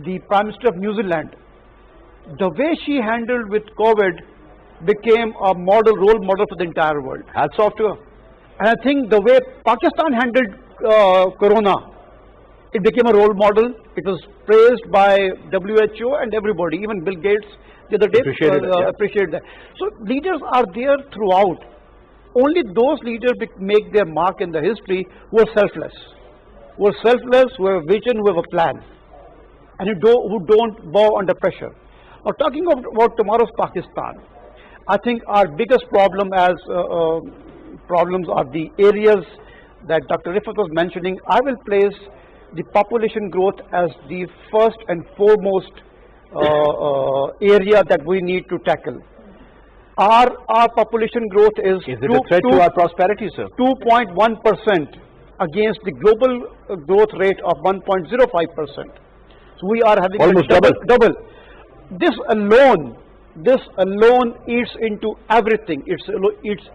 the Prime Minister of New Zealand, the way she handled with COVID became a role model for the entire world. Hats off to her. And I think the way Pakistan handled Corona, it became a role model. It was praised by WHO and everybody, even Bill Gates the other day appreciated that. So leaders are there throughout. Only those leaders make their mark in the history who are selfless. Who have a vision, who have a plan, and who don't bow under pressure. Now, talking about tomorrow's Pakistan, I think our biggest problem problems are the areas that Dr. Rifat was mentioning. I will place the population growth as the first and foremost area that we need to tackle. Our population growth is it a threat to our prosperity, sir? 2.1% against the global growth rate of 1.05%. So we are having almost double. This alone eats into everything. It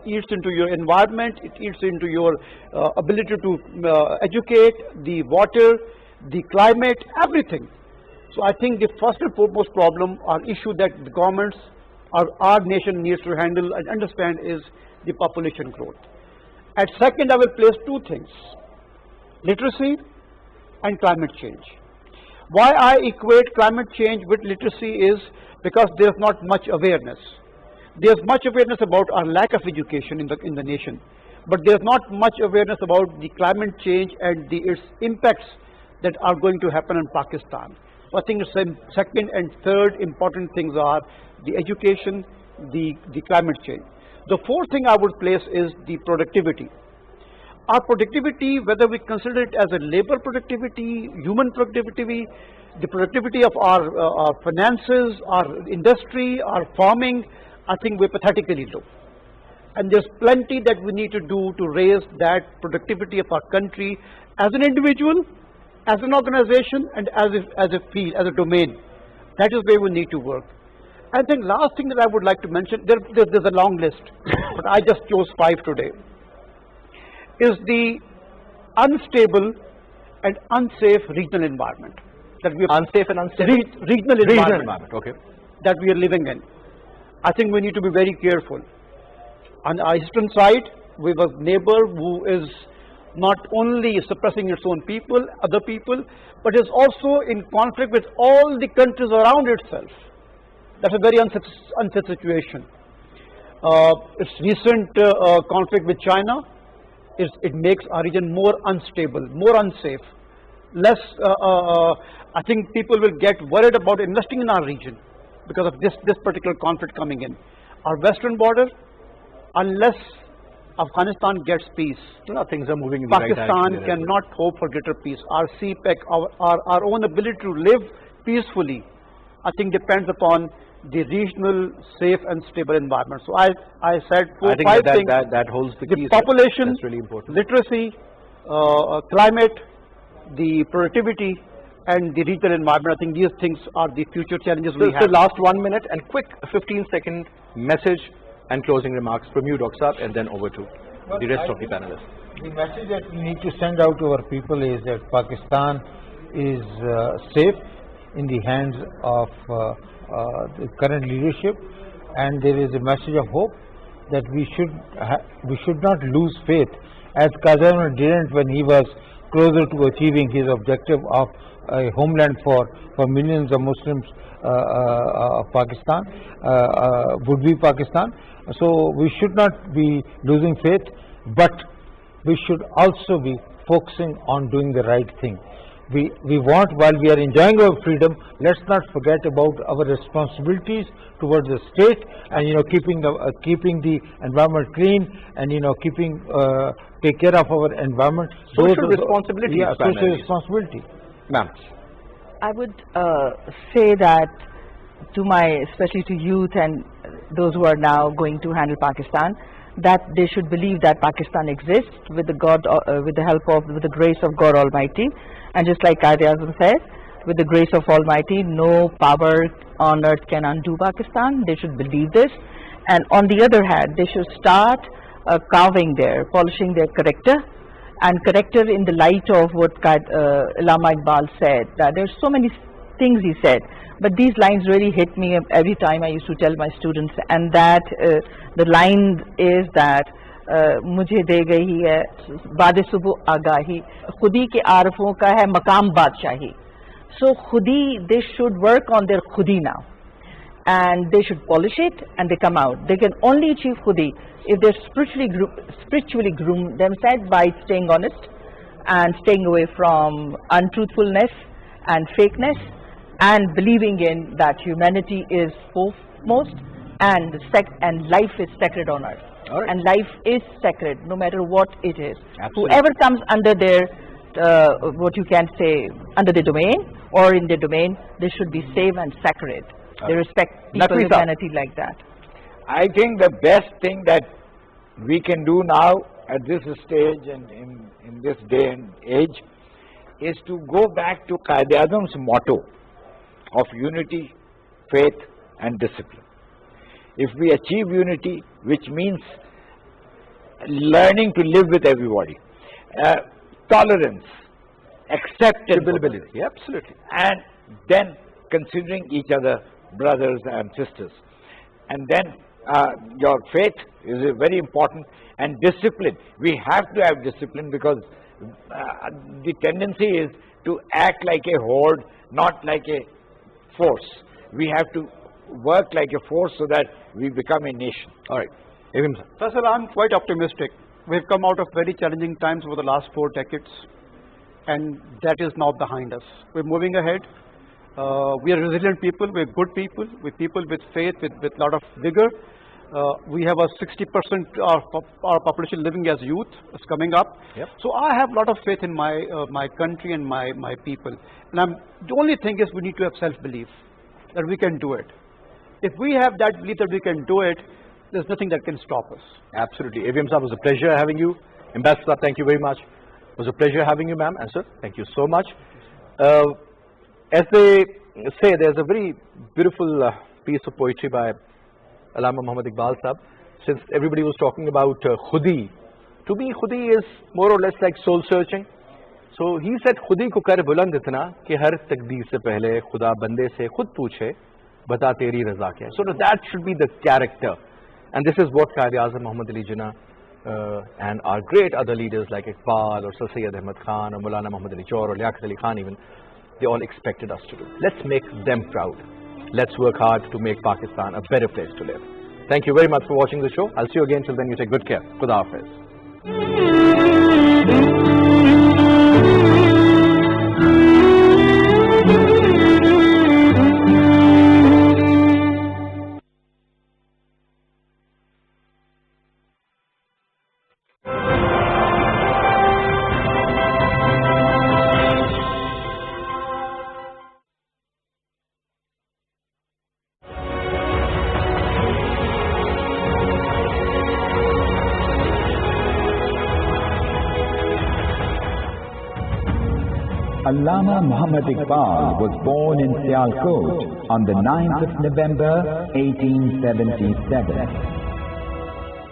eats into your environment. It eats into your ability to educate, the water, the climate, everything. So I think the first and foremost problem or issue that the governments or our nation needs to handle and understand is the population growth. At second, I will place two things: literacy and climate change. Why I equate climate change with literacy is because there is not much awareness. There is much awareness about our lack of education in the nation, but there is not much awareness about the climate change and its impacts that are going to happen in Pakistan. So I think the second and third important things are the education, the climate change. The fourth thing I would place is the productivity. Our productivity, whether we consider it as a labor productivity, human productivity, the productivity of our finances, our industry, our farming, I think we're pathetically low. And there's plenty that we need to do to raise that productivity of our country as an individual, as an organization, and as a field, as a domain. That is where we need to work. I think last thing that I would like to mention, there's a long list, but I just chose 5 today, is the unstable and unsafe regional environment that we are regional environment okay, that we are living in. I think we need to be very careful. On our eastern side, we have a neighbor who is not only suppressing its own people, other people, but is also in conflict with all the countries around itself. That's a very unsafe situation. Its recent conflict with China, it makes our region more unstable, more unsafe. I think people will get worried about investing in our region because of this particular conflict coming in. Our western border, unless Afghanistan gets peace, things are moving in the right direction. Pakistan cannot hope for greater peace. Our CPEC, our own ability to live peacefully, I think depends upon the regional safe and stable environment. So I said five things. That holds the key. Population, that's really important. Literacy, climate, the productivity, and the regional environment. I think these things are the future challenges we have. So last 1 minute and quick 15-second message and closing remarks from you, Dr. Saab, and then over to the rest of the panelists. The message that we need to send out to our people is that Pakistan is safe in the hands of the current leadership, and there is a message of hope that we should not lose faith, as Kazam didn't when he was closer to achieving his objective of a homeland for millions of Muslims of Pakistan, would be Pakistan. So we should not be losing faith, but we should also be focusing on doing the right thing. We want, while we are enjoying our freedom, let's not forget about our responsibilities towards the state, and keeping the environment clean, and take care of our environment. Social responsibility. Yeah, social responsibility. Ma'am. I would say that especially to youth and those who are now going to handle Pakistan, that they should believe that Pakistan exists with the grace of God Almighty. And just like Qaid Azam said, with the grace of Almighty, no power on earth can undo Pakistan. They should believe this. And on the other hand, they should start polishing their character, and character in the light of what Allama Iqbal said, that there's so many things he said, but these lines really hit me every time I used to tell my students, and that the line is that मुझे दे गई है बाद सुबह आगाही, खुदी के आरफों का है मकाम बादशाही. So khudi, they should work on their khudi now, and they should polish it and they come out. They can only achieve khudi if they spiritually groom themselves by staying honest and staying away from untruthfulness and fakeness, and believing in that humanity is foremost, and life is sacred on earth. All right. And life is sacred no matter what it is. Absolutely. Whoever comes under their what you can say, under the domain or in the domain, they should be safe and sacred. They respect people, Naqvi sahab. humanity like that. I think the best thing that we can do now at this stage and in this day and age is to go back to Qaid-e-Azam's motto of unity, faith and discipline. If we achieve unity, which means learning to live with everybody, tolerance, acceptability, Absolutely. and then considering each other brothers and sisters, and then your faith is very important, and discipline. We have to have discipline because the tendency is to act like a horde, not like a force. We have to work like a force so that we become a nation. All right. Avim sir. Faisal, I'm quite optimistic. We've come out of very challenging times over the last 4 decades, and that is now behind us. We're moving ahead. We are resilient people, we're good people, we're people with faith, with a lot of vigor. We have a 60% of our population living as youth. It's coming up. Yep. So I have a lot of faith in my country and my people. And the only thing is we need to have self-belief that we can do it. If we have that belief that we can do it, there's nothing that can stop us. Absolutely. Avim sir, it was a pleasure having you. Ambassador, thank you very much. It was a pleasure having you, ma'am. And sir, thank you so much. As they say, there's a very beautiful piece of poetry by Allama Muhammad Iqbal Sahab. Since everybody was talking about khudi, to me khudi is more or less like soul searching. So he said, khudi ko kar buland itna ki har takdeer se pehle khuda bande se khud पूछे bata teri raza kya hai. So that should be the character, and this is what Quaid-e-Azam Muhammad Ali Jinnah and our great other leaders like Iqbal or Sir Syed Ahmad Khan or Maulana Muhammad Ali Chaur or Liaquat Ali Khan even, they all expected us to do. Let's make them proud. Let's work hard to make Pakistan a better place to live. Thank you very much for watching the show. I'll see you again. Till then, you take good care. Khuda Hafiz. Allama Muhammad Iqbal was born in Sialkot on the 9th of November 1877.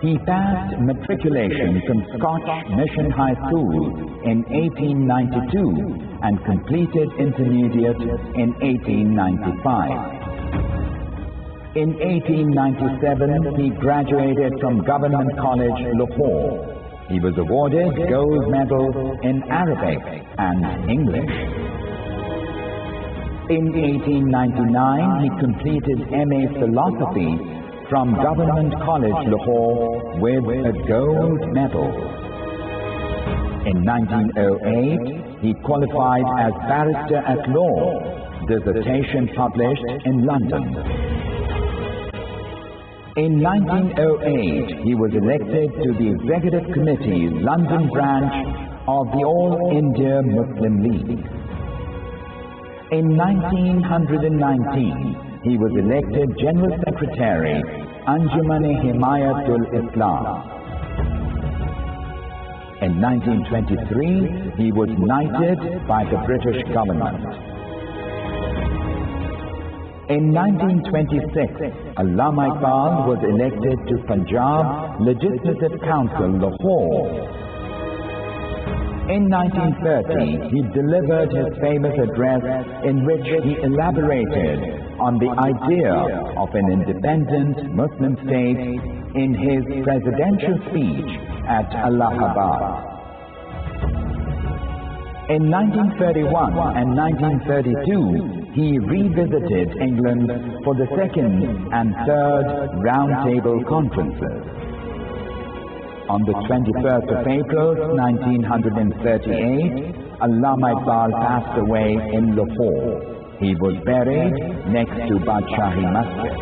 He passed matriculation from Scotch Mission High School in 1892 and completed intermediate in 1895. In 1897, he graduated from Government College, Lahore. He was awarded gold medals in Arabic and English. In 1899, he completed MA Philosophy from Government College, Lahore with a gold medal. In 1908, he qualified as barrister at law, dissertation published in London. In 1908, he was elected to the Executive Committee, London branch of the All India Muslim League. In 1919, he was elected General Secretary, Anjuman-e-Himayatul Islam. In 1923, he was knighted by the British government. In 1926, Allama Iqbal was elected to Punjab Legislative Council, Lahore. In 1930, he delivered his famous address in which he elaborated on the idea of an independent Muslim state in his presidential speech at Allahabad. In 1931 and 1932, he revisited England for the second and third roundtable conferences. On the 21st of April 1938, Allama Iqbal passed away in Lahore. He was buried next to Badshahi Masjid.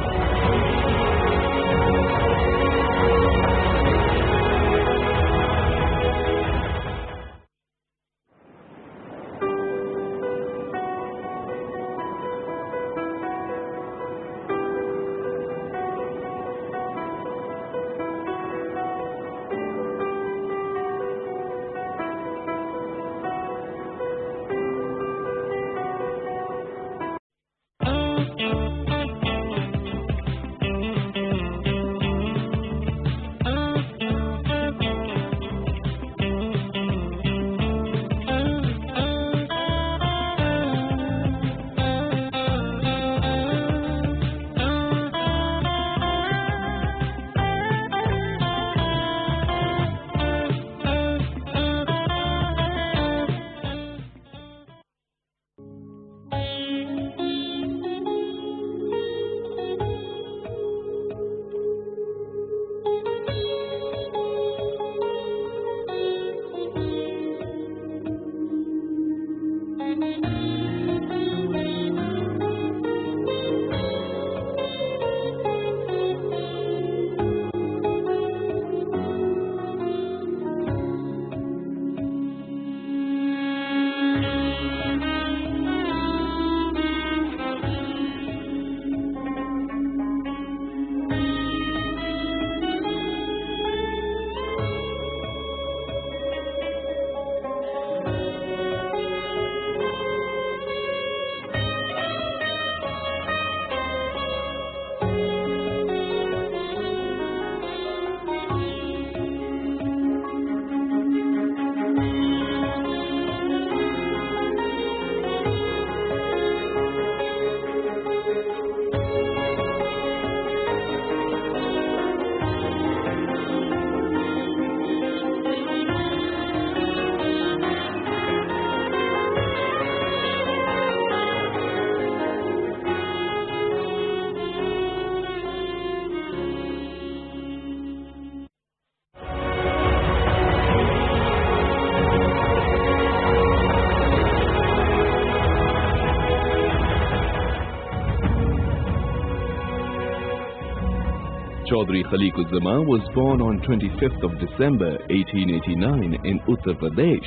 Chaudhry Khaliquzzaman was born on 25th of December 1889 in Uttar Pradesh.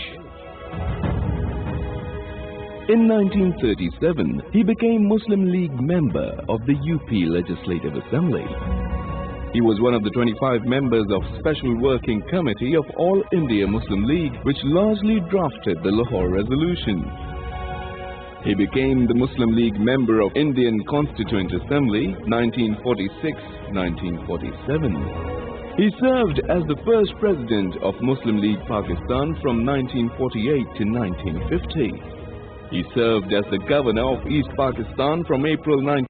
In 1937, he became Muslim League member of the UP Legislative Assembly. He was one of the 25 members of Special Working Committee of All India Muslim League, which largely drafted the Lahore Resolution. He became the Muslim League member of Indian Constituent Assembly 1946-1947. He served as the first president of Muslim League Pakistan from 1948 to 1950. He served as the governor of East Pakistan from April 19.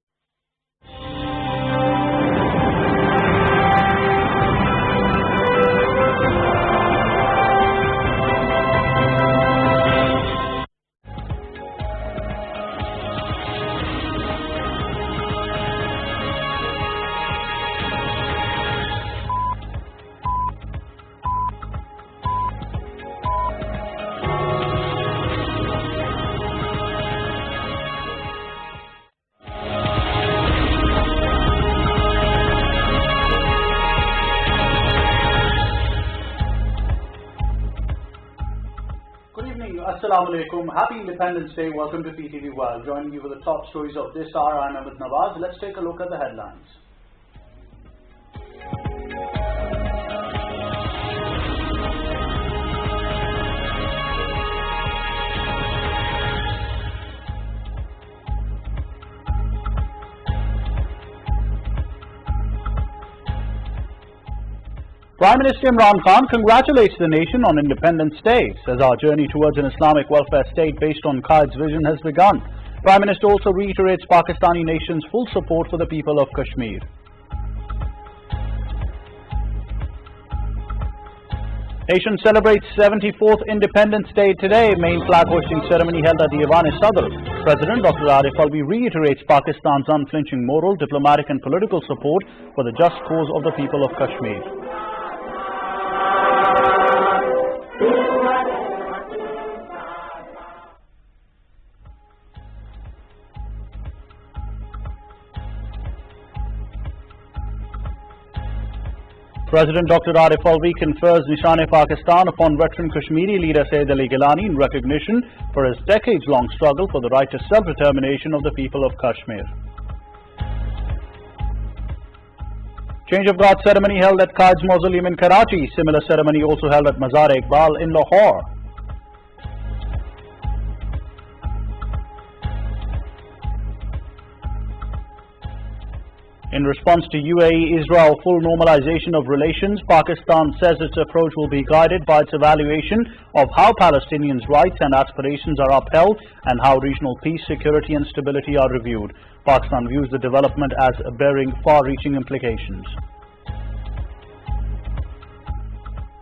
Assalamu alaikum. Happy Independence Day. Welcome to PTV World. Joining you with the top stories of this hour, I'm Ahmed Nawaz. Let's take a look at the headlines. Prime Minister Imran Khan congratulates the nation on Independence Day, says our journey towards an Islamic welfare state based on Qaid's vision has begun. Prime Minister also reiterates Pakistani nation's full support for the people of Kashmir. Nation celebrates 74th Independence Day today. Main flag hoisting ceremony held at the Ivan-e-Sadr. President Dr. Arif Alvi reiterates Pakistan's unflinching moral, diplomatic and political support for the just cause of the people of Kashmir. President Dr. Arif Alvi confers Nishan-e-Pakistan upon veteran Kashmiri leader Sayyid Ali Gilani in recognition for his decades-long struggle for the right to self-determination of the people of Kashmir. Change of guard ceremony held at Qaid's Mausoleum in Karachi. Similar ceremony also held at Mazar-e-Iqbal in Lahore. In response to UAE-Israel full normalization of relations, Pakistan says its approach will be guided by its evaluation of how Palestinians' rights and aspirations are upheld and how regional peace, security and stability are reviewed. Pakistan views the development as bearing far-reaching implications.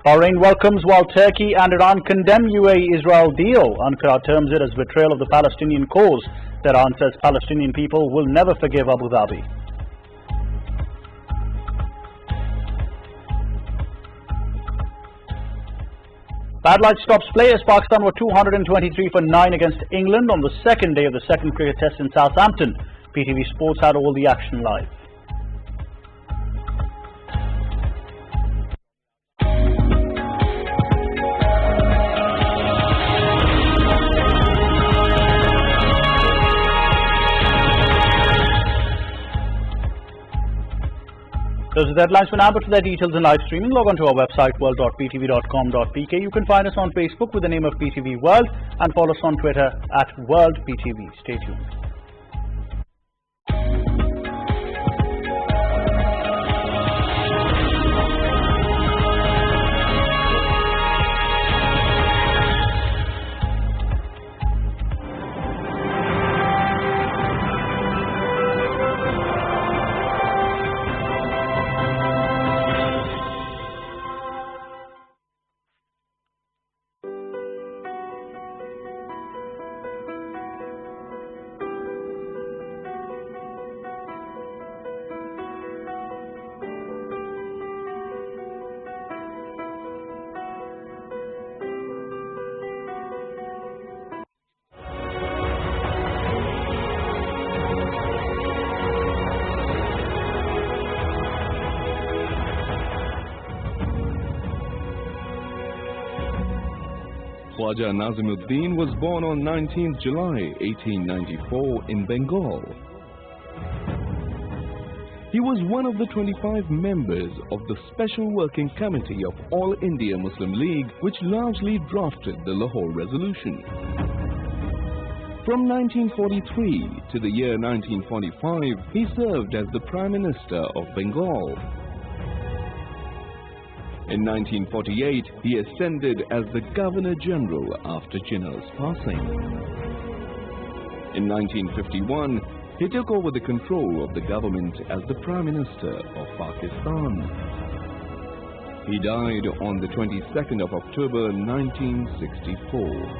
Bahrain welcomes while Turkey and Iran condemn UAE-Israel deal. Ankara terms it as betrayal of the Palestinian cause. Tehran says Palestinian people will never forgive Abu Dhabi. Bad light stops play as Pakistan were 223 for 9 against England on the second day of the second cricket test in Southampton. PTV Sports had all the action live. Those are the headlines for now, but for their details and live streaming, log on to our website world.ptv.com.pk. You can find us on Facebook with the name of PTV World and follow us on Twitter at WorldPTV. Stay tuned. Khwaja Nazimuddin was born on 19th July 1894 in Bengal. He was one of the 25 members of the Special Working Committee of All India Muslim League, which largely drafted the Lahore Resolution. From 1943 to the year 1945, he served as the Prime Minister of Bengal. In 1948, he ascended as the Governor-General after Jinnah's passing. In 1951, he took over the control of the government as the Prime Minister of Pakistan. He died on the 22nd of October 1964.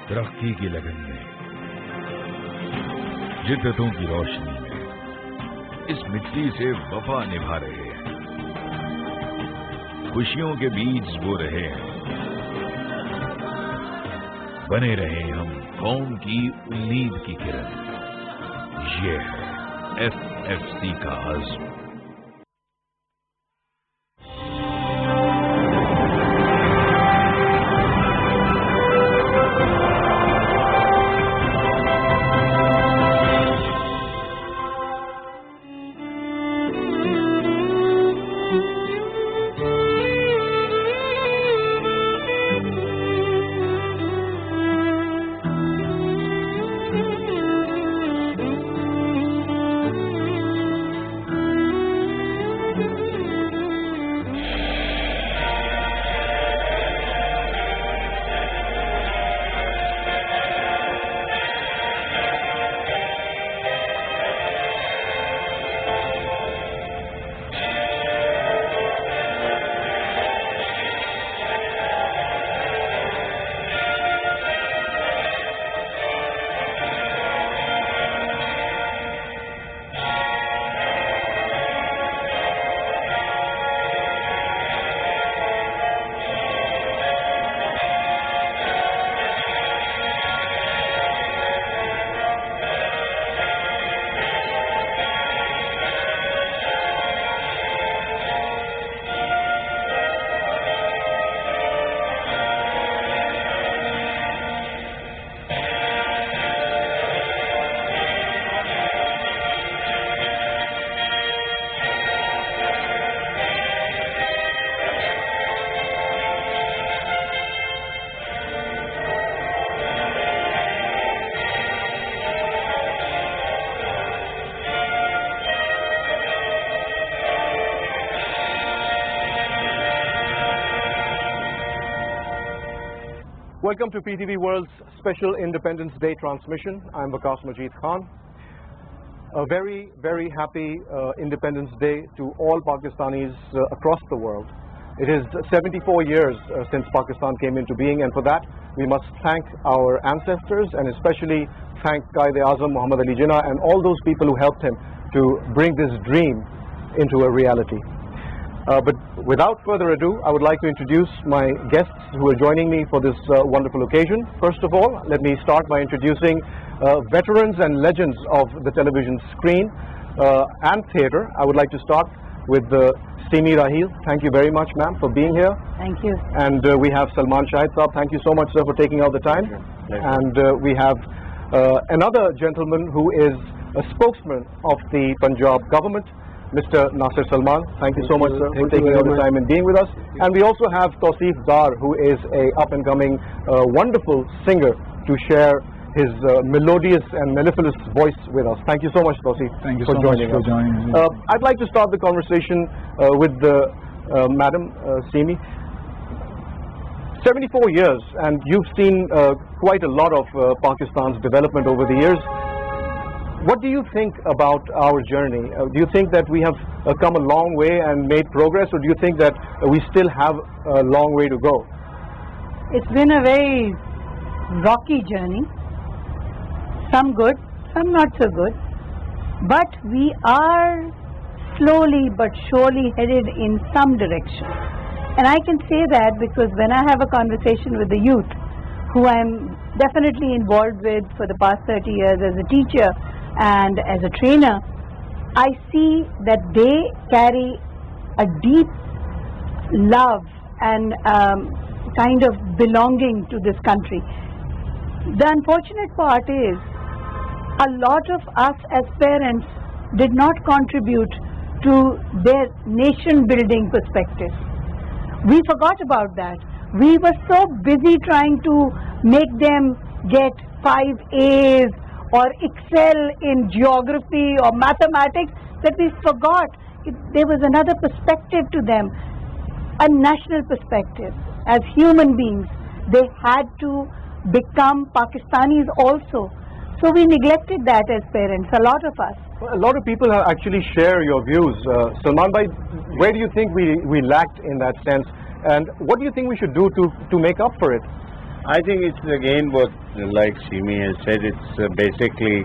तरक्की की लगन में, जिद्दतों की रोशनी में इस मिट्टी से वफा निभा रहे हैं, खुशियों के बीज बो रहे हैं, बने रहे हम कौम की उम्मीद की किरण। ये है एफएफसी का अज़्म। Welcome to PTV World's special Independence Day transmission. I'm Waqas Majeed Khan. A very, very happy Independence Day to all Pakistanis across the world. It is 74 years since Pakistan came into being, and for that we must thank our ancestors and especially thank Quaid-e-Azam Muhammad Ali Jinnah and all those people who helped him to bring this dream into a reality. But without further ado, I would like to introduce my guests who are joining me for this wonderful occasion. First of all, let me start by introducing veterans and legends of the television screen and theatre. I would like to start with Simi Raheel. Thank you very much, ma'am, for being here. Thank you. And we have Salman Shahid Saab. Thank you so much, sir, for taking out the time. And we have another gentleman who is a spokesman of the Punjab government, Mr. Nasir Salman. Thank you so much, sir, for taking out the time and being with us. And we also have Tawseef Dar, who is a up-and-coming wonderful singer, to share his melodious and mellifluous voice with us. Thank you so much, Tawseef, for joining us. I'd like to start the conversation with Madam Simi. 74 years, and you've seen quite a lot of Pakistan's development over the years. What do you think about our journey? Do you think that we have come a long way and made progress, or do you think that we still have a long way to go? It's been a very rocky journey. Some good, some not so good. But we are slowly but surely headed in some direction. And I can say that because when I have a conversation with the youth, who I'm definitely involved with for the past 30 years as a teacher and as a trainer, I see that they carry a deep love and kind of belonging to this country. The unfortunate part is a lot of us as parents did not contribute to their nation building perspective. We forgot about that. We were so busy trying to make them get 5 A's or excel in geography or mathematics that we forgot there was another perspective to them, a national perspective. As human beings, they had to become Pakistanis also. So we neglected that as parents, a lot of us. Well, a lot of people actually share your views. Salman bhai, where do you think we lacked in that sense? And what do you think we should do to make up for it? I think it's again what, like Simi has said, it's basically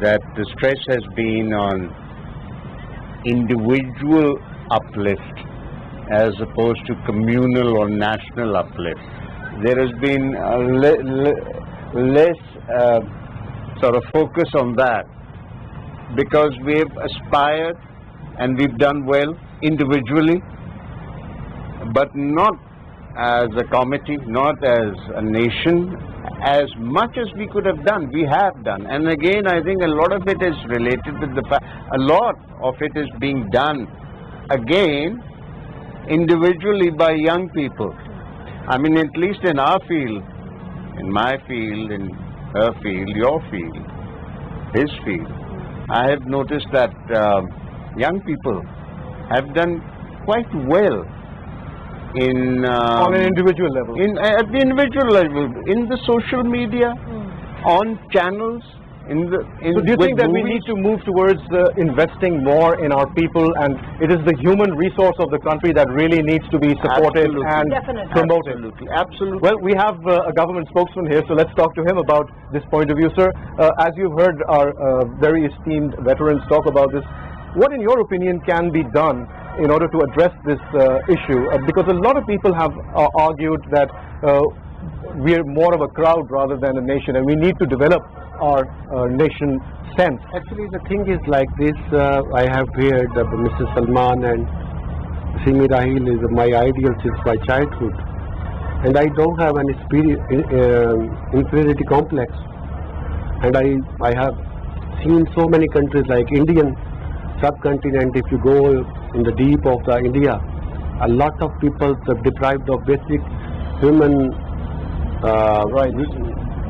that the stress has been on individual uplift as opposed to communal or national uplift. There has been less sort of focus on that because we've aspired and we've done well individually, but not as a committee, not as a nation, as much as we could have done, we have done. And again, I think a lot of it is related with the fact, a lot of it is being done again individually by young people. I mean, at least in our field, in my field, in her field, your field, his field, I have noticed that young people have done quite well in on an individual level, at the individual level, in the social media, on channels, so do you think that we need to move towards investing more in our people, and it is the human resource of the country that really needs to be supported and promoted? Absolutely. Well, we have a government spokesman here, so let's talk to him about this point of view, sir. As you've heard our very esteemed veterans talk about this, what in your opinion can be done in order to address this issue? Because a lot of people have argued that we're more of a crowd rather than a nation, and we need to develop our nation sense. Actually, the thing is like this. I have heard Mr. Salman and Simi Raheel is my ideal since my childhood, and I don't have an inferiority complex. And I have seen so many countries like Indian subcontinent. If you go in the deep of the India, a lot of people are deprived of basic human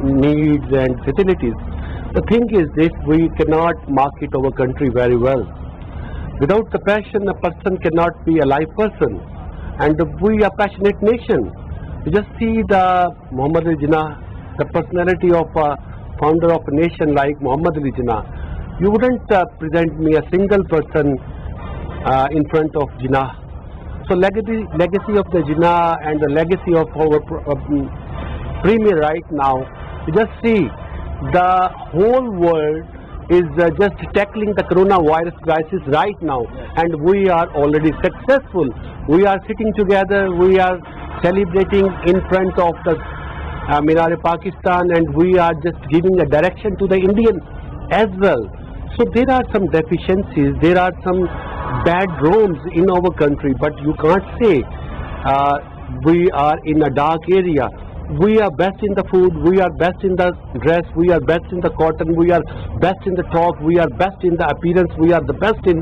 needs and facilities. The thing is this: we cannot market our country very well. Without the passion, a person cannot be a live person. And we are a passionate nation. You just see the Muhammad Ali Jinnah, the personality of a founder of a nation like Muhammad Ali Jinnah. You wouldn't present me a single person in front of Jinnah. So legacy of the Jinnah and the legacy of our premier right now, you just see the whole world is just tackling the coronavirus crisis right now, and we are already successful. We are sitting together, we are celebrating in front of the Minar-e-Pakistan, and we are just giving a direction to the Indian as well. So there are some deficiencies, there are some bad roads in our country, but you can't say we are in a dark area. We are best in the food, we are best in the dress, we are best in the cotton, we are best in the talk, we are best in the appearance, we are the best in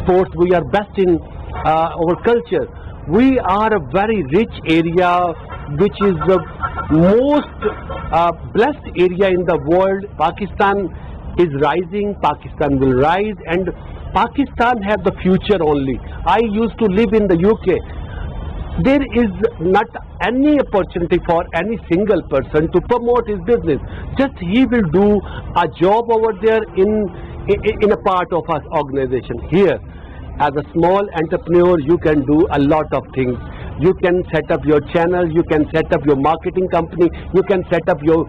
sports, we are best in our culture. We are a very rich area, which is the most blessed area in the world. Pakistan is rising, Pakistan will rise, and Pakistan has the future only. I used to live in the UK. There is not any opportunity for any single person to promote his business. Just he will do a job over there in a part of our organization. Here, as a small entrepreneur, you can do a lot of things. You can set up your channel, you can set up your marketing company, you can set up your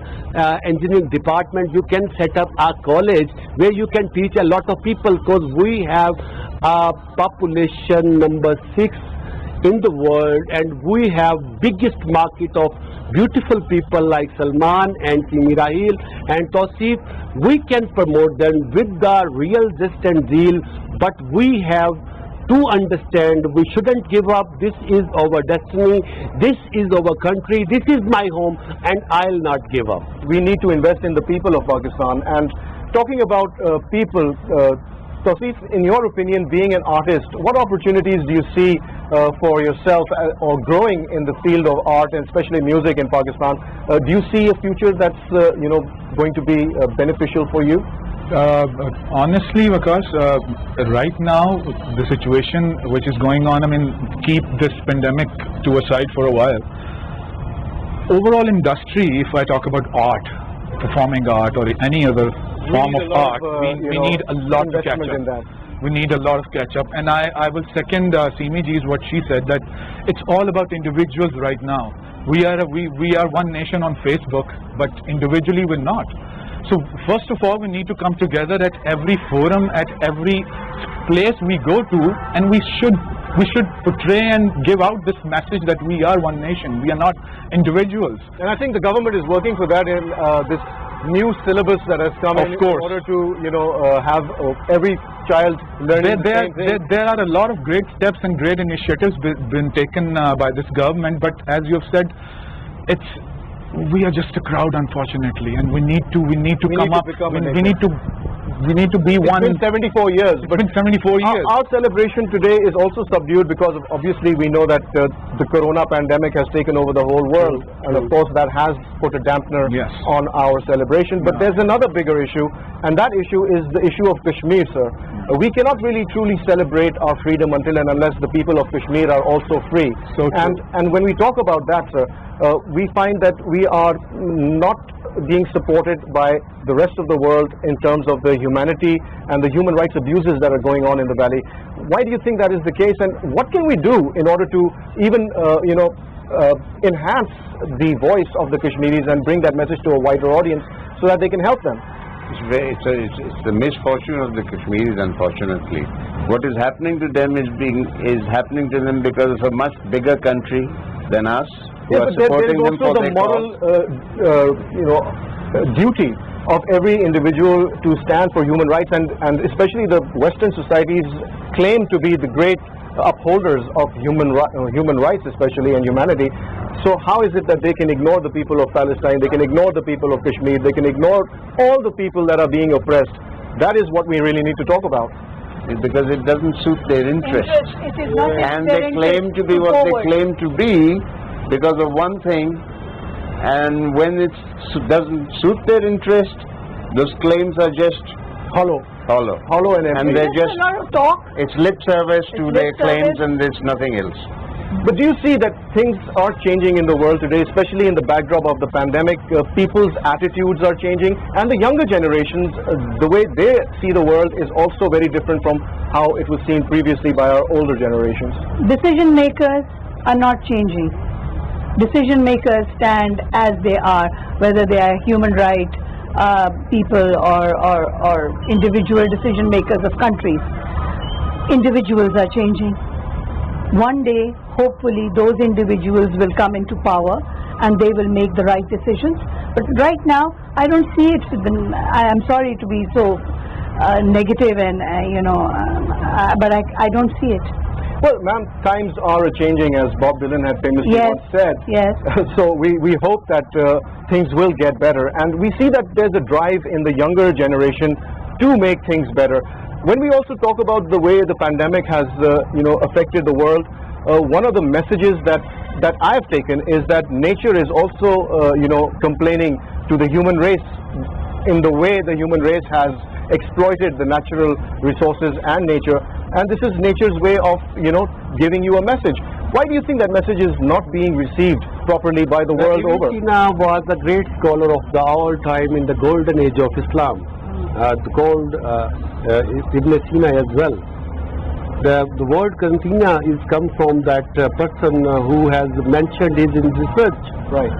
engineering department, you can set up a college where you can teach a lot of people, because we have a population number 6 in the world, and we have biggest market of beautiful people like Salman and Rahil and Tausif. We can promote them with the real zest and zeal, but we have to understand we shouldn't give up. This is our destiny, this is our country, this is my home, and I'll not give up. We need to invest in the people of Pakistan. And talking about people, Tausif, in your opinion, being an artist, what opportunities do you see for yourself or growing in the field of art, and especially music in Pakistan? Do you see a future that's going to be beneficial for you? Honestly, Waqas, right now the situation which is going on, I mean, keep this pandemic to a side for a while. Overall industry, if I talk about art, performing art or any other form of art, we need a lot of catch up. We need a lot of catch up, and I will second Simi Ji's what she said, that it's all about individuals right now. We are one nation on Facebook, but individually we're not. So first of all, we need to come together at every forum, at every place we go to, and we should portray and give out this message that we are one nation. We are not individuals. And I think the government is working for that in this new syllabus that has come in order to have every child learning the same thing. There are a lot of great steps and great initiatives been taken by this government, but as you have said, we are just a crowd, unfortunately, and we need to come up. We need to be one. It's been 74 years. It's been 74 years. Our celebration today is also subdued because obviously we know that the corona pandemic has taken over the whole world, and of course that has put a dampener on our celebration. But there's another bigger issue, and that issue is the issue of Kashmir, sir. We cannot really truly celebrate our freedom until and unless the people of Kashmir are also free. So true. And when we talk about that, sir, we find that we are not being supported by the rest of the world in terms of the humanity and the human rights abuses that are going on in the valley. Why do you think that is the case, and what can we do in order to even enhance the voice of the Kashmiris and bring that message to a wider audience so that they can help them? It's the misfortune of the Kashmiris, unfortunately. What is happening to them is happening to them because of a much bigger country than us. Yeah, but there is also the moral duty of every individual to stand for human rights, and especially the Western societies claim to be the great upholders of human rights, especially, and humanity. So how is it that they can ignore the people of Palestine, they can ignore the people of Kashmir, they can ignore all the people that are being oppressed? That is what we really need to talk about. Because it doesn't suit their interests. It is not and they claim to be what they claim to be because of one thing, and when it doesn't suit their interest, those claims are just hollow and empty. And they're just a lot of talk. It's lip service to their claims, and there's nothing else. But do you see that things are changing in the world today, especially in the backdrop of the pandemic? People's attitudes are changing, and the younger generations, the way they see the world is also very different from how it was seen previously by our older generations. Decision makers are not changing. Decision makers stand as they are, whether they are human rights people or individual decision makers of countries. Individuals are changing. One day, hopefully, those individuals will come into power and they will make the right decisions. But right now, I don't see it. I am sorry to be so negative and but I don't see it. Well, ma'am, times are changing, as Bob Dylan had famously once said. Yes. So we hope that things will get better, and we see that there's a drive in the younger generation to make things better. When we also talk about the way the pandemic has affected the world, one of the messages that I've taken is that nature is also complaining to the human race in the way the human race has exploited the natural resources and nature, and this is nature's way of giving you a message. Why do you think that message is not being received properly by the world over? Ibn Sina was a great scholar of the all time in the golden age of Islam, called Ibn Sina as well. The word cantina is come from that person who has mentioned his in research. Right.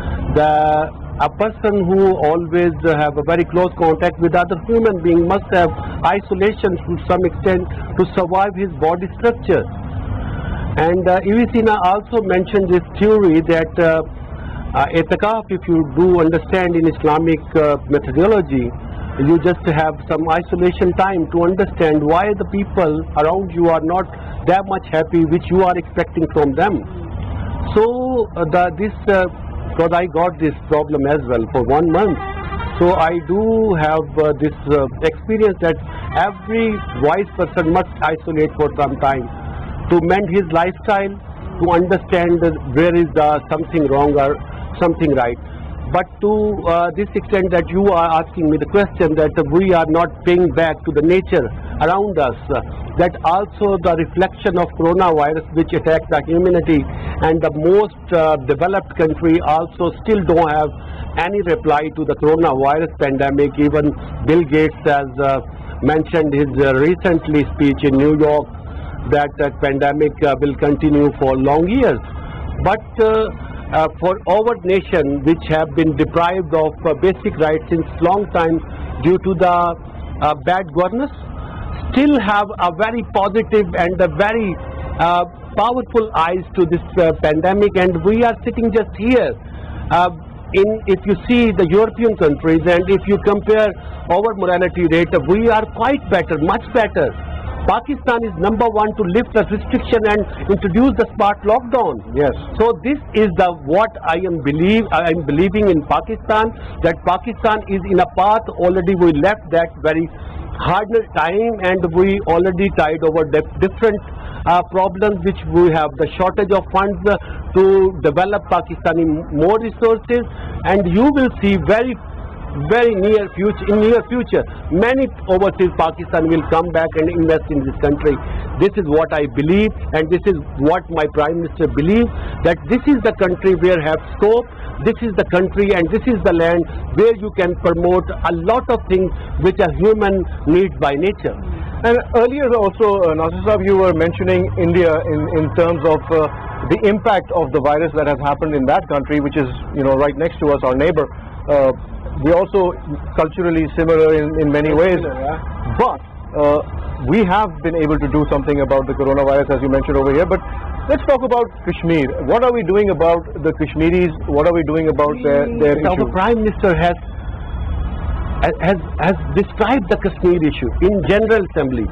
A person who always have a very close contact with other human being must have isolation to some extent to survive his body structure. And Ibn Sina also mentioned this theory that itikaf, if you do understand in Islamic methodology, you just have some isolation time to understand why the people around you are not that much happy which you are expecting from them. So because I got this problem as well for 1 month, so I do have this experience that every wise person must isolate for some time to mend his lifestyle, to understand where is something wrong or something right. But to this extent that you are asking me the question that we are not paying back to the nature around us, that also the reflection of coronavirus which attacks the humanity, and the most developed country also still don't have any reply to the coronavirus pandemic. Even Bill Gates has mentioned his recently speech in New York that pandemic will continue for long years. But for our nation, which have been deprived of basic rights since long time due to the bad governance, still have a very positive and a very powerful eyes to this pandemic, and we are sitting just here. If you see the European countries and if you compare our mortality rate, we are quite better, much better. Pakistan is number one to lift the restriction and introduce the smart lockdown. Yes. So this is what I am believing in Pakistan, that Pakistan is in a path. Already we left that very hard time, and we already tied over the different problems which we have, the shortage of funds to develop Pakistan in more resources, and you will see very near future, many overseas Pakistan will come back and invest in this country. This is what I believe, and this is what my Prime Minister believes, that this is the country where have scope, this is the country and this is the land where you can promote a lot of things which a human needs by nature. And earlier also, Nasir Sahab, you were mentioning India in terms of the impact of the virus that has happened in that country, which is right next to us, our neighbor. We're also culturally similar in many ways, but we have been able to do something about the coronavirus, as you mentioned over here. But let's talk about Kashmir. What are we doing about the Kashmiris? What are we doing about their issue? Our Prime Minister has described the Kashmir issue in General Assembly.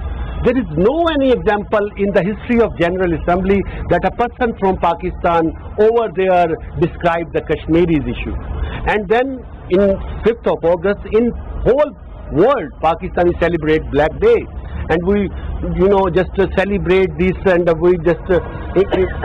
There is no any example in the history of General Assembly that a person from Pakistan over there described the Kashmiris issue. And then in 5th of August, in whole world, Pakistan celebrate Black Day, and we just celebrate this, and we just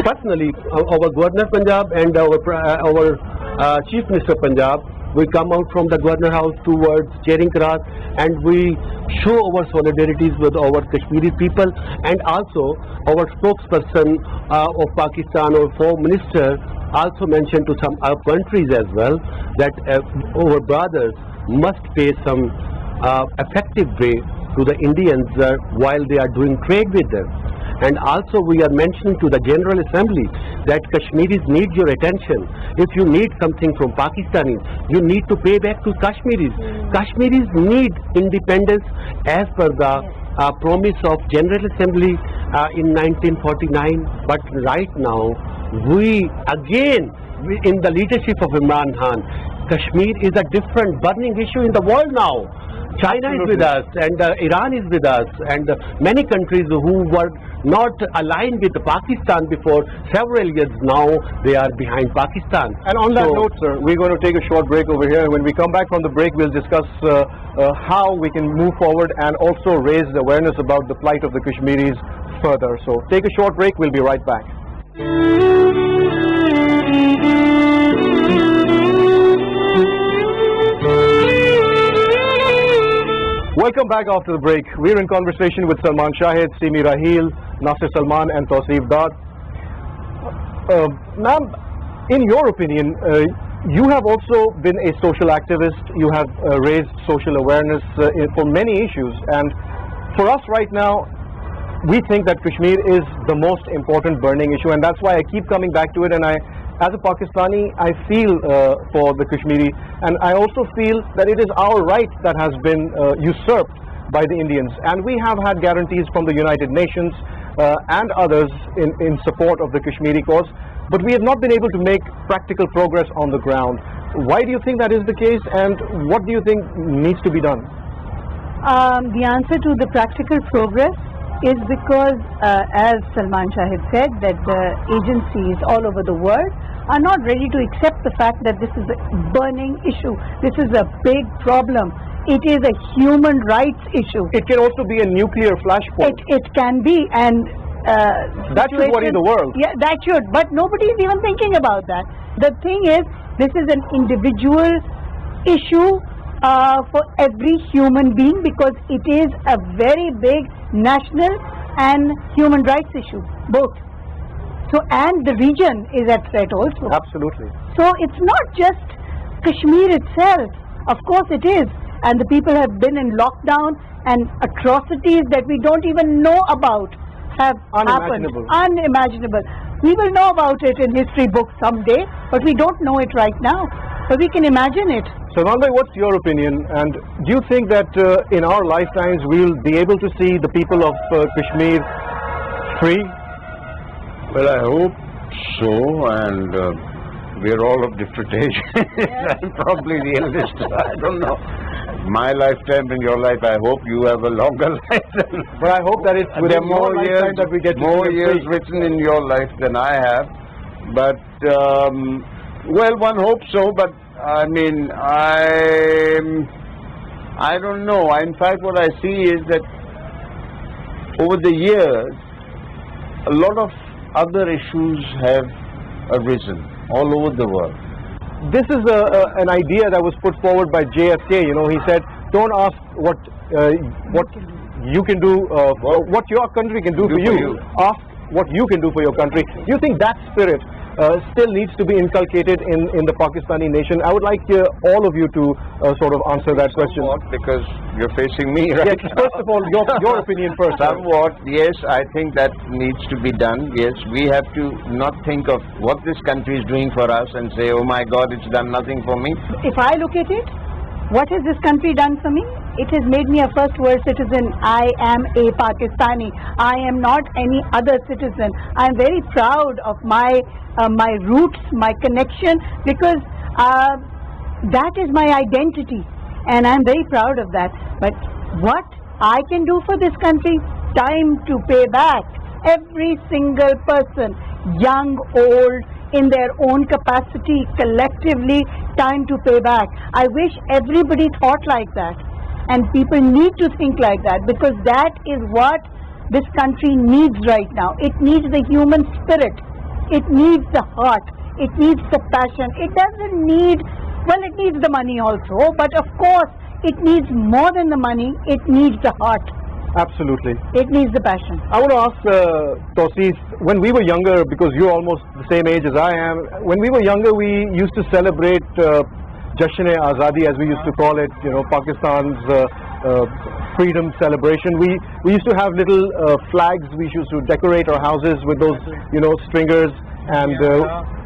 personally our Governor Punjab and our Chief Minister Punjab we come out from the Governor House towards Charing Cross and we show our solidarities with our Kashmiri people, and also our spokesperson of Pakistan, or Foreign Minister, also mentioned to some other countries as well that our brothers must pay some effective way to the Indians while they are doing trade with them. And also we are mentioning to the General Assembly that Kashmiris need your attention. If you need something from Pakistanis, you need to pay back to Kashmiris. Kashmiris need independence as per the promise of General Assembly in 1949. But right now, in the leadership of Imran Khan, Kashmir is a different burning issue in the world now. China is with us, and Iran is with us, and many countries who were not aligned with Pakistan before several years, now they are behind Pakistan. And on that note, sir, we're going to take a short break over here. When we come back from the break, we'll discuss how we can move forward and also raise the awareness about the plight of the Kashmiris further. So take a short break, we'll be right back. Welcome back after the break. We're in conversation with Salman Shahid, Simi Rahil, Nasir Salman and Tawseef Dad. Ma'am, in your opinion, you have also been a social activist. You have raised social awareness for many issues, and for us right now, we think that Kashmir is the most important burning issue, and that's why I keep coming back to it. And as a Pakistani, I feel for the Kashmiri, and I also feel that it is our right that has been usurped by the Indians. And we have had guarantees from the United Nations and others in support of the Kashmiri cause, but we have not been able to make practical progress on the ground. Why do you think that is the case, and what do you think needs to be done? The answer to the practical progress is because, as Salman Shahid said, that the agencies all over the world are not ready to accept the fact that this is a burning issue. This is a big problem. It is a human rights issue. It can also be a nuclear flashpoint. It can be, and that should worry the world. Yeah, that should, but nobody is even thinking about that. The thing is, this is an individual issue for every human being, because it is a very big national and human rights issue, both. So, and the region is at threat also. Absolutely. So it's not just Kashmir itself. Of course it is, and the people have been in lockdown, and atrocities that we don't even know about have happened. Unimaginable. We will know about it in history books someday, but we don't know it right now. But we can imagine it. Salman bhai, what's your opinion? And do you think that in our lifetimes we'll be able to see the people of Kashmir free? Well, I hope so, and we're all of different ages. I'm probably the eldest. I don't know. My lifetime and your life, I hope you have a longer life. But I hope that it's within your lifetime that we get more years written in your life than I have. But well, one hopes so. But I mean, I don't know. In fact, what I see is that over the years, a lot of other issues have arisen all over the world. This is an idea that was put forward by JFK. You know, he said, "Don't ask what you can do, what your country can do for you. Ask what you can do for your country." Do you think that spirit still needs to be inculcated in the Pakistani nation? I would like all of you to sort of answer that question. Somewhat, because you're facing me, right? Yes, first of all, your opinion first. Somewhat, yes, I think that needs to be done. Yes, we have to not think of what this country is doing for us and say, oh my God, it's done nothing for me. If I look at it, what has this country done for me? It has made me a first world citizen. I am a Pakistani. I am not any other citizen. I am very proud of my roots, my connection, because that is my identity, and I am very proud of that. But what I can do for this country, time to pay back. Every single person, young, old, in their own capacity, collectively, time to pay back. I wish everybody thought like that, and people need to think like that, because that is what this country needs right now. It needs the human spirit, it needs the heart, it needs the passion. It doesn't need Well, it needs the money also, but of course, it needs more than the money. It needs the heart. Absolutely. It needs the passion. I want to ask Tawseef, when we were younger, because you're almost the same age as I am, when we were younger, we used to celebrate Jashan-e-Azadi, as we used to call it, you know, Pakistan's freedom celebration. We used to have little flags. We used to decorate our houses with those, you know, stringers, and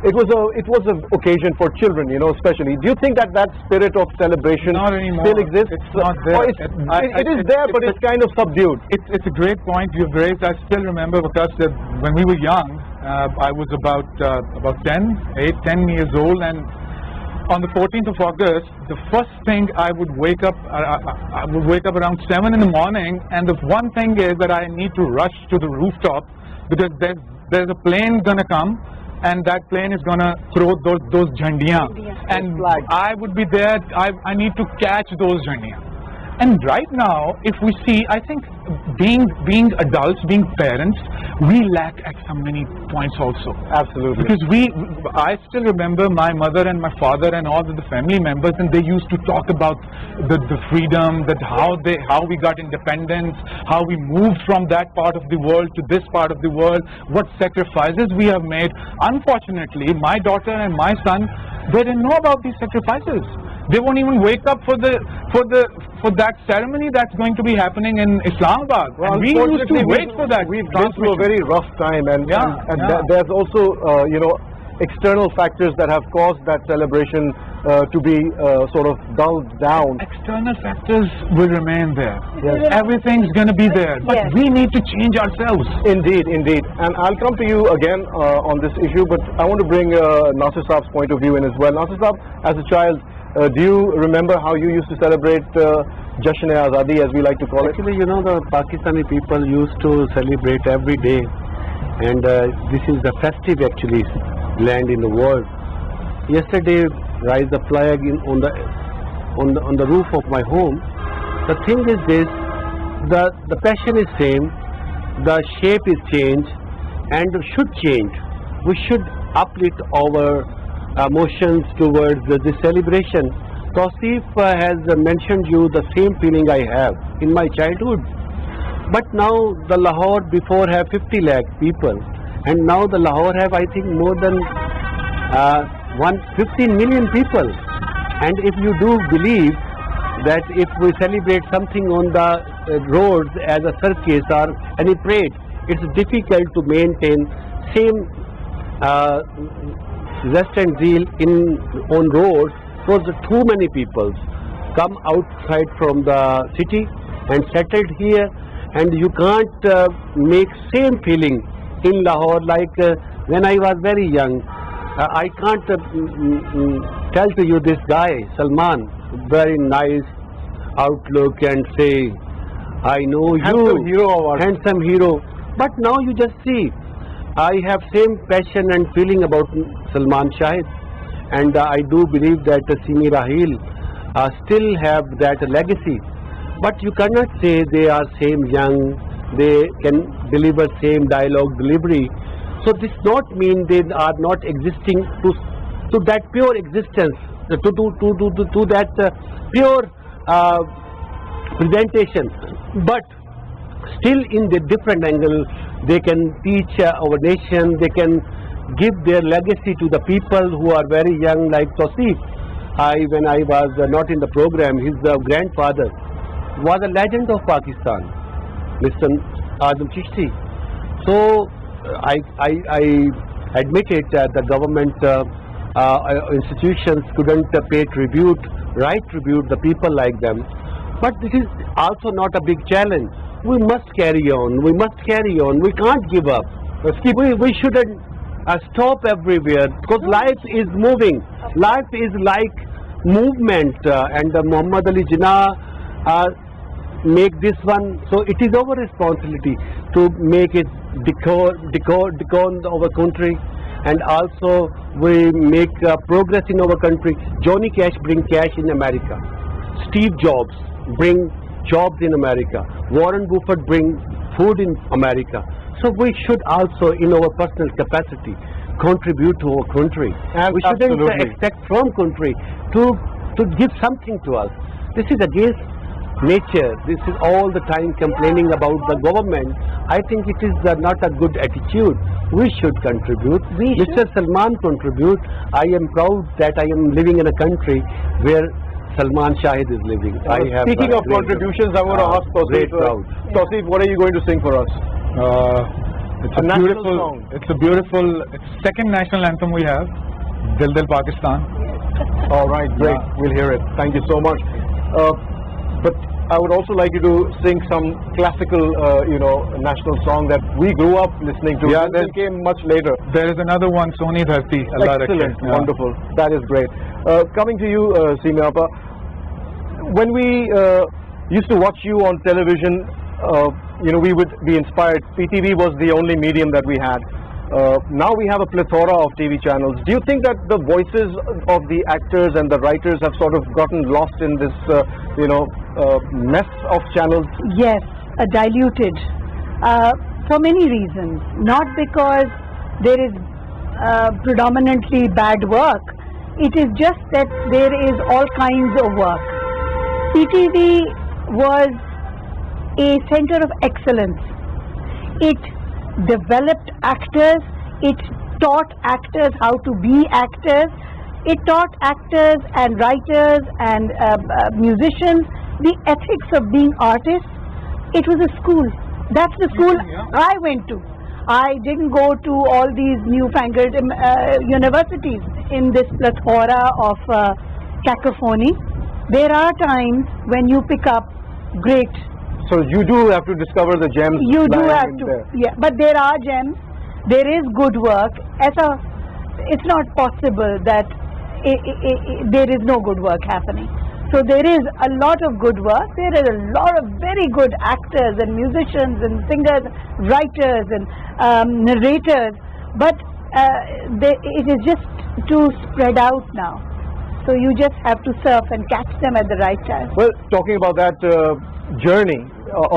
it was an occasion for children, you know, especially. Do you think that that spirit of celebration still exists? It's not there. It is there, but it's kind of subdued. It's a great point you've raised. I still remember, because when we were young, I was about 10 years old, and on the 14th of August, the first thing I would wake up around 7 in the morning, and the one thing is that I need to rush to the rooftop, because there's a plane gonna come, and that plane is gonna throw those jhandiyan, and I would be there. I need to catch those jhandiyan. And right now, if we see, I think being adults, being parents, we lack at so many points also. Absolutely. Because I still remember my mother and my father and all of the family members, and they used to talk about the freedom, that how we got independence, how we moved from that part of the world to this part of the world, what sacrifices we have made. Unfortunately, my daughter and my son, they didn't know about these sacrifices. They won't even wake up for that ceremony that's going to be happening in Islamabad. Well, and we used to wait for that. We've gone through a very rough time, and there's also you know, external factors that have caused that celebration to be sort of dulled down. External factors will remain there. Yes. Everything's going to be there, but we need to change ourselves. Indeed, indeed. And I'll come to you again on this issue, but I want to bring Nasir Saab's point of view in as well. Nasir Saab, as a child, do you remember how you used to celebrate Jashan-e-Azadi, as we like to call it? Actually, you know, the Pakistani people used to celebrate every day, and this is the festive actually land in the world. Yesterday, raised the flag on the roof of my home. The thing is this: the passion is same, the shape is changed, and should change. We should uplift our emotions towards this celebration. Tawseef has mentioned you the same feeling I have in my childhood. But now the Lahore before have 50 lakh people, and now the Lahore have, I think, more than 15 million people. And if you do believe that if we celebrate something on the roads as a circus or any parade, it's difficult to maintain same zest and zeal on roads, because too many people come outside from the city and settled here, and you can't make same feeling in Lahore like when I was very young. I can't tell to you this guy Salman, very nice outlook, and say, I know you, handsome hero. But now you just see, I have same passion and feeling about Salman Shahid, and I do believe that Simi Rahil still have that legacy. But you cannot say they are same young, they can deliver same dialogue delivery. So this not mean they are not existing to that pure existence, to that pure presentation. But still in the different angle, they can teach our nation, they can give their legacy to the people who are very young, like Tawseef. When I was not in the program, his grandfather was a legend of Pakistan, Mr. Azam Chishti. So I admitted that the government institutions couldn't pay tribute, right tribute, the people like them. But this is also not a big challenge. We must carry on. We must carry on. We can't give up. We shouldn't stop everywhere, because life is moving. Life is like movement, and Muhammad Ali Jinnah make this one. So it is our responsibility to make it decor our country, and also we make progress in our country. Johnny Cash bring cash in America. Steve Jobs bring jobs in America. Warren Buffett bring food in America. So we should also, in our personal capacity, contribute to our country. We shouldn't expect from country to give something to us. This is against nature. This is all the time complaining about the government. I think it is not a good attitude. We should contribute. Mr. Salman contribute. I am proud that I am living in a country where Salman Shahid is living. Speaking of contributions, I want to ask Tausif. Tausif, what are you going to sing for us? It's a beautiful song. It's second national anthem we have, Dil Dil Pakistan. All right, great. We'll hear it. Thank you so much. But I would also like you to sing some classical, national song that we grew up listening to. Yeah, that came much later. There is another one, Soni Dharti. Excellent, wonderful. That is great. Coming to you, Seema, when we used to watch you on television, we would be inspired. PTV was the only medium that we had. Now we have a plethora of TV channels. Do you think that the voices of the actors and the writers have sort of gotten lost in this, mess of channels? Yes, diluted for many reasons. Not because there is predominantly bad work. It is just that there is all kinds of work. PTV was a center of excellence. It developed actors, it taught actors how to be actors, it taught actors and writers and musicians the ethics of being artists. It was a school. That's the school I went to. I didn't go to all these newfangled universities in this plethora of cacophony. There are times when you pick up great. So you do have to discover the gems. You do have to, yeah. But there are gems. There is good work. It's not possible that there is no good work happening. So there is a lot of good work. There is a lot of very good actors and musicians and singers, writers and narrators. But it is just too spread out now. So you just have to surf and catch them at the right time. Well, talking about that journey,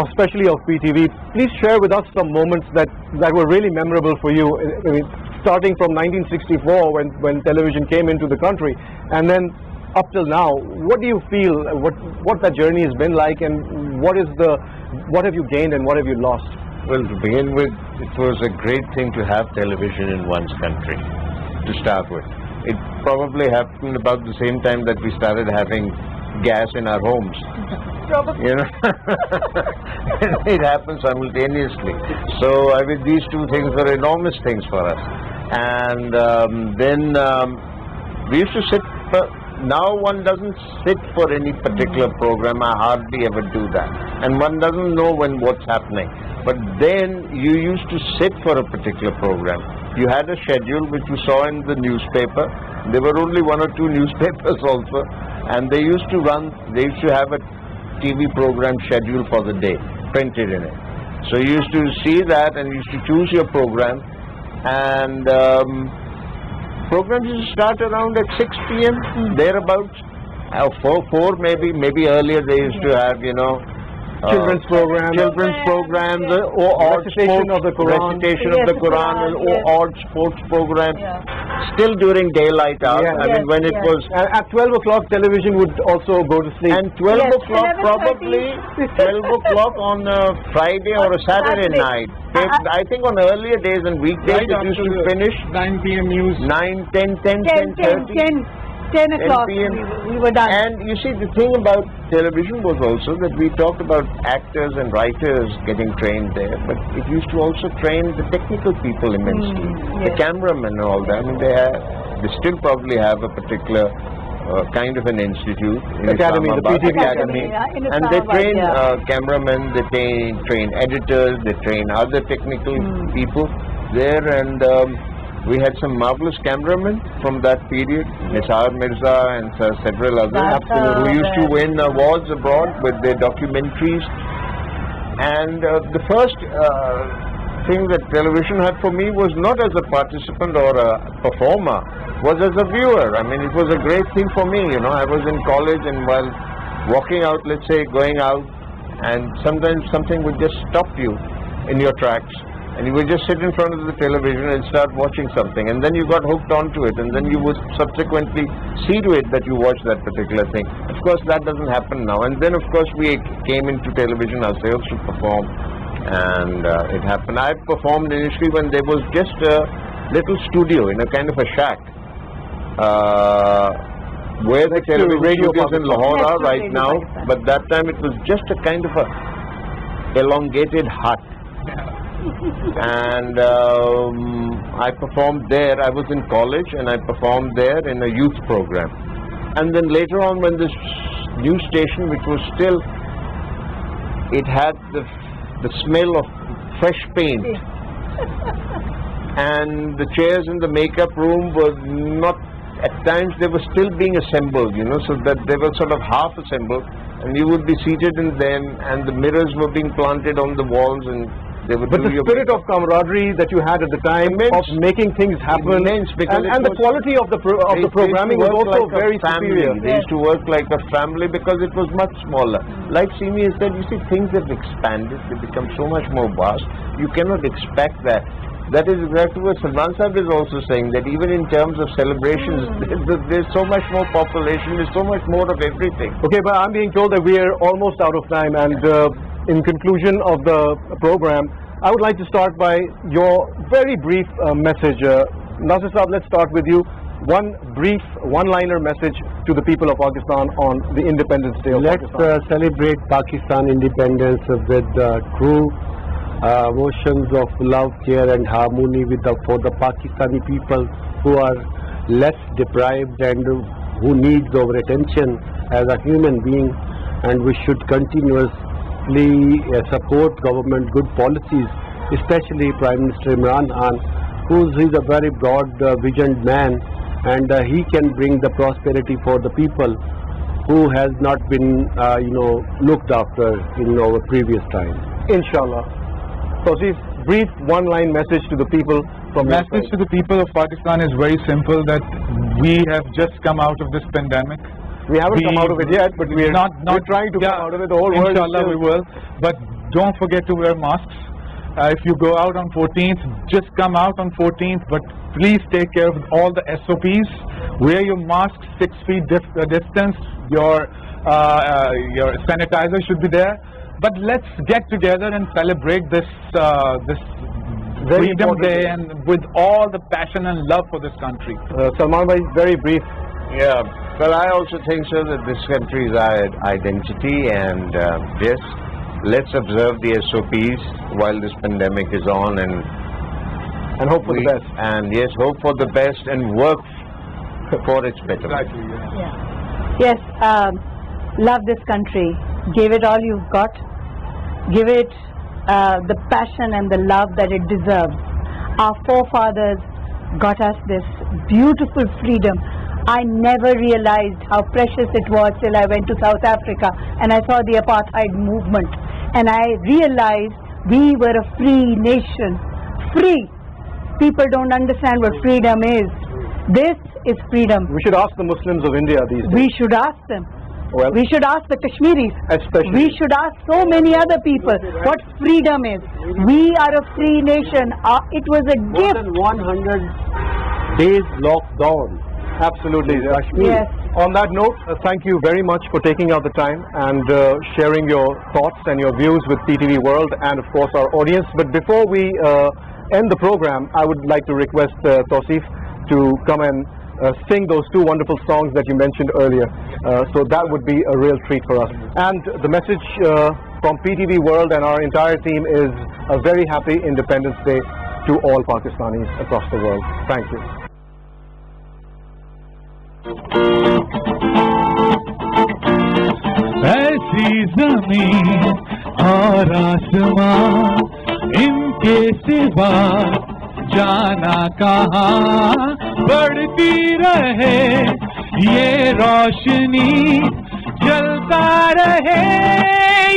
especially of PTV, please share with us some moments that were really memorable for you. I mean, starting from 1964 when television came into the country, and then up till now, what do you feel? What that journey has been like, and what have you gained and what have you lost? Well, to begin with, it was a great thing to have television in one's country to start with. It probably happened about the same time that we started having gas in our homes. It happened simultaneously. So I mean, these two things were enormous things for us. And then we used to sit for. Now one doesn't sit for any particular program. I hardly ever do that, and one doesn't know what's happening. But then you used to sit for a particular program. You had a schedule which you saw in the newspaper. There were only one or two newspapers also, and they used to have a TV program schedule for the day printed in it. So you used to see that and you used to choose your program, and programs used to start around at 6 p.m. thereabouts. 4 maybe earlier they used to have children's programs, or odd recitation of the Quran, or odd sports programs. Still during daylight hours. I mean, when it was at 12 o'clock, television would also go to sleep. And 12 o'clock probably 12 o'clock on a Friday or a Saturday night. I think on earlier days and weekdays it used to finish 9 p.m. news. 9, 10:30. 10 o'clock we were done. And you see, the thing about television was also that we talked about actors and writers getting trained there, but it used to also train the technical people immensely, the cameramen and all that. I mean, they still probably have a particular kind of an institute in Academy, the PTV Academy, and they train cameramen, they train editors, they train other technical people there, and we had some marvelous cameramen from that period, Nisar Mirza and several others, who used to win awards abroad with their documentaries. And the first thing that television had for me was not as a participant or a performer, was as a viewer. I mean, it was a great thing for me, I was in college, and while walking out, let's say, going out, and sometimes something would just stop you in your tracks. and you would just sit in front of the television and start watching something, and then you got hooked onto it, and then you would subsequently see to it that you watch that particular thing. Of course, that doesn't happen now. And then, of course, we came into television ourselves to perform, and it happened. I performed initially when there was just a little studio in a kind of a shack, where the television studios in Lahore are right now, but that time it was just a kind of a elongated hut. And I performed there. I was in college and I performed there in a youth program. And then later on, when this new station, which was still, it had the smell of fresh paint, and the chairs in the makeup room were not, at times they were still being assembled, you know, so that they were sort of half assembled, and you would be seated in them, and the mirrors were being planted on the walls, and they would but the spirit of camaraderie that you had at the time, of making things happen, and the quality of the programming was also very superior. They used to work like a family because it was much smaller. Like Simi said, you see, things have expanded, they become so much more vast, you cannot expect that. That is exactly what Salman Sahib is also saying, that even in terms of celebrations, there's so much more population, there's so much more of everything. Okay, but I'm being told that we are almost out of time, and in conclusion of the program, I would like to start by your very brief message. Nasir Sahib, let's start with you. One brief, one-liner message to the people of Pakistan on the Independence Day of Pakistan. Let's celebrate Pakistan independence with true emotions of love, care and harmony for the Pakistani people who are less deprived and who needs our attention as a human being, and we should continuously support government good policies, especially Prime Minister Imran Khan, who is a very broad visioned man, and he can bring the prosperity for the people who has not been looked after in our previous time. Inshallah. So, brief one-line message to the people from your message side. to the people of Pakistan is very simple, that we have just come out of this pandemic. We haven't come out of it yet, but we're trying to come out of it. The whole world. Inshallah, we will. But don't forget to wear masks. If you go out on 14th, just come out on 14th, but please take care of all the SOPs. Wear your mask, 6 feet distance. Your sanitizer should be there. But let's get together and celebrate this Freedom Day, and with all the passion and love for this country. Salman bhai, very brief. Yeah, well, I also think so that this country is our identity, and yes, let's observe the SOPs while this pandemic is on, and hope for the best. And yes, hope for the best and work for its betterment. Yes, love this country. Give it all you've got. Give it the passion and the love that it deserves. Our forefathers got us this beautiful freedom. I never realized how precious it was till I went to South Africa and I saw the apartheid movement, and I realized we were a free nation. Free. People don't understand what freedom is. This is freedom. We should ask the Muslims of India these days. We should ask them. Well, we should ask the Kashmiris. Especially. We should ask so many other people what freedom is. We are a free nation. It was a gift. More than 100 days lockdown. Absolutely. Yes. On that note, thank you very much for taking out the time and sharing your thoughts and your views with PTV World and of course our audience. But before we end the program, I would like to request Tausif to come and sing those two wonderful songs that you mentioned earlier. So that would be a real treat for us. And the message from PTV World and our entire team is a very happy Independence Day to all Pakistanis across the world. Thank you. ऐसी ज़मीन और आसमां इनके सिवा जाना कहाँ, बढ़ती रहे ये रोशनी, जलता रहे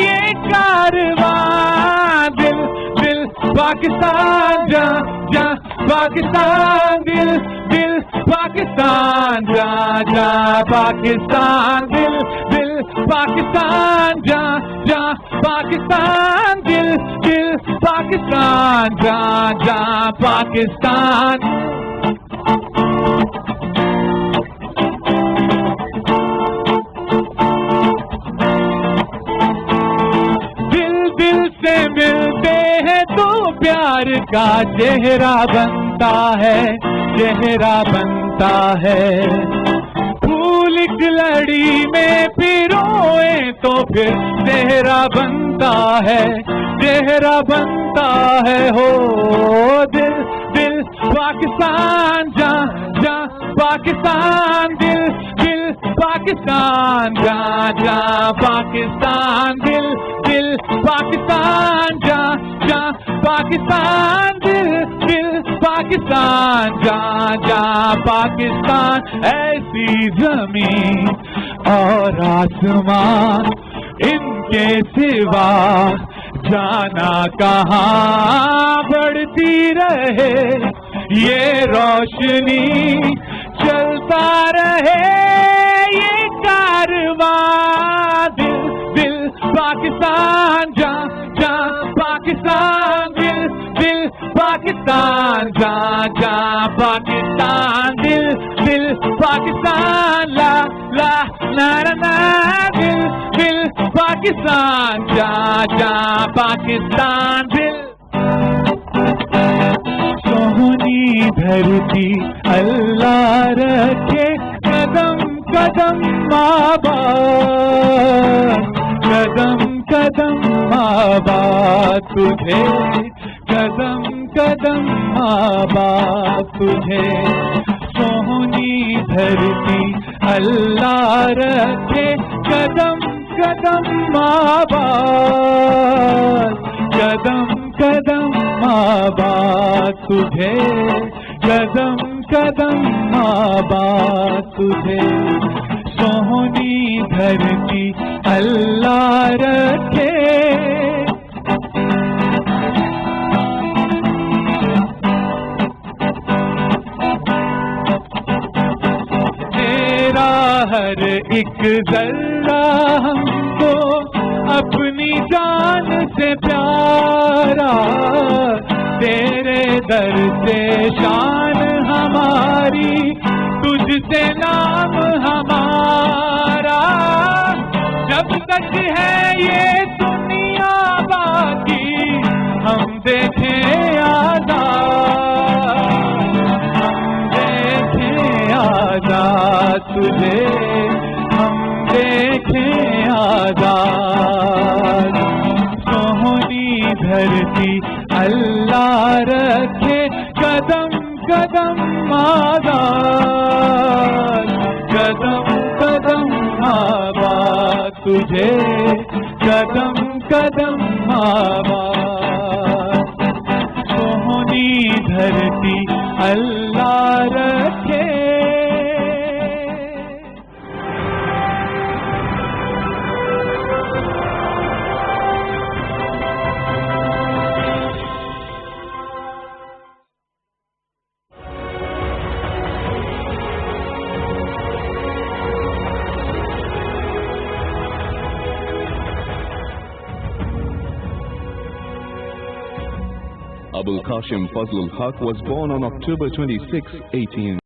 ये कारवां, दिल दिल पाकिस्तान जा जा पाकिस्तान, दिल दिल पाकिस्तान जा जा पाकिस्तान, दिल दिल पाकिस्तान जा जा पाकिस्तान दिल दिल पाकिस्तान जा जा पाकिस्तान दिल दिल से मिलते हैं तो प्यार का चेहरा बनता है चेहरा बनता है फूल की लड़ी में पिरोए तो फिर चेहरा बनता है चेहरा बनता है हो दिल दिल पाकिस्तान जा जा पाकिस्तान दिल दिल पाकिस्तान जा जा पाकिस्तान दिल दिल पाकिस्तान जा जा पाकिस्तान दिल दिल पाकिस्तान जा जा पाकिस्तान ऐसी जमीन और आसमान इनके सिवा जाना कहाँ बढ़ती रहे ये रोशनी चलता रहे ये कारवां दिल दिल पाकिस्तान जा जा पाकिस्तान दिल दिल पाकिस्तान जा जा पाकिस्तान दिल दिल पाकिस्तान ला ला ना ना ना दिल दिल पाकिस्तान जा जा पाकिस्तान दिल सोहनी धरती अल्लाह रखे कदम कदम आबाद कदम कदम आबाद तुझे कदम कदम आबाद तुझे सोहनी धरती अल्लाह रखे कदम कदम आबाद कदम कदम आबाद तुझे कदम कदम आबाद तुझे सोहनी धरती अल्लाह रखे तेरा हर एक जर्रा हमको अपनी जान से प्यारा तेरे दर से शान हमारी तुझसे नाम हमारा जब तक है ये दुनिया बाकी हम देखें आजाद हम देखें आजाद तुझे हम देखें आजाद सोहनी धरती अल्लाह रखे कदम कदम आबाद कदम कदम आबाद तुझे कदम कदम आबाद सोहनी धरती अल्लाह रखे Abul Qasim Fazlul Haq was born on October 26, 18